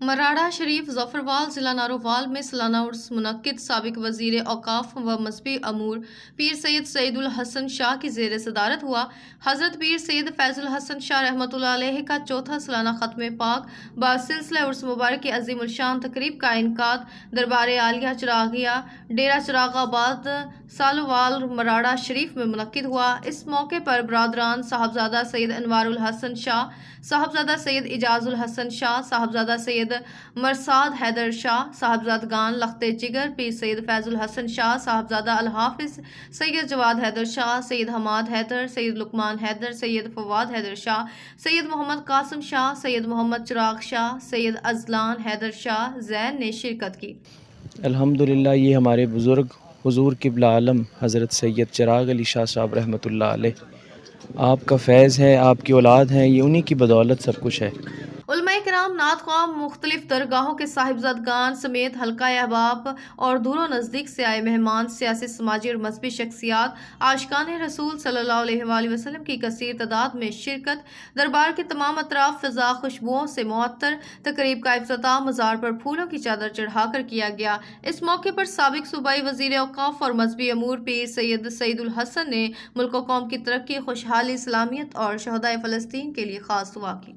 मराड़ा शरीफ ज़फ़रवाल ज़िला नारोवाल में सालाना उर्स मुनक्किद। साबिक़ वज़ीर औक़ाफ़ व मज़हबी अमूर पीर सैयद सईदुल हसन शाह की ज़ेर सदारत हुआ हज़रत पीर सैयद फैज़ुल हसन शाह रहमतुल्लाह अलैह का चौथा सालाना ख़त्म पाक बासिलसिला उर्स मुबारक की अज़ीमुल-शान तक़रीब का इनकाद दरबार आलिया चिरागिया डेरा चिरागाबाद सालोवाल मराड़ा शरीफ में मुनक्किद हुआ। इस मौके पर बरादरान साहबजादा सैयद अनवारुल हसन शाह, साहबजादा सैयद इजाज़ुल हसन शाह, साहबजादा सैयद मरसाद हैदर शाह, साहबजादगान लख्ते जिगर पीर सैयद फैज़ुल हसन शाह, साहबजादा अल-हाफिज़ सैयद जवाद हैदर शाह, सैयद हमाद हैदर, सैयद लुकमान हैदर, सैयद फवाद हैदर शाह, सैयद मोहम्मद कासिम शाह, सैयद मोहम्मद चिराग शाह, सैयद अज़लान हैदर शाह ज़ैन ने शिरकत की। अल्हम्दुलिल्लाह, ये हमारे बुज़ुर्ग हुज़ूर क़िबला आलम हज़रत सैयद चिराग अली शाह साहब रहमतुल्लाह अलैह आपका फैज़ है, आपकी औलाद हैं, ये उन्हीं की बदौलत सब कुछ है। उलमाए किराम, नात ख्वाह, मुख्तलिफ दरगाहों के साहिबजादगान समेत हल्का अहबाब और दूर नज़दीक से आए मेहमान, सियासी, समाजी और मजहबी शख्सियात, आशिकान रसूल सल्लल्लाहु अलैहि वसल्लम की कसीर तादाद में शिरकत। दरबार के तमाम अतराफ फ़िज़ा खुशबुओं से मुअत्तर। तक़रीब का इफ्तिताह मज़ार पर फूलों की चादर चढ़ाकर किया गया। इस मौके पर साबिक़ सूबाई वज़ीर औक़ाफ़ और मजहबी अमूर पीर सैयद सईदुल हसन ने मुल्क व कौम की तरक्की, खुशहाली, सलामियत और शहदाए फ़लस्तीन के लिए ख़ास दुआ की।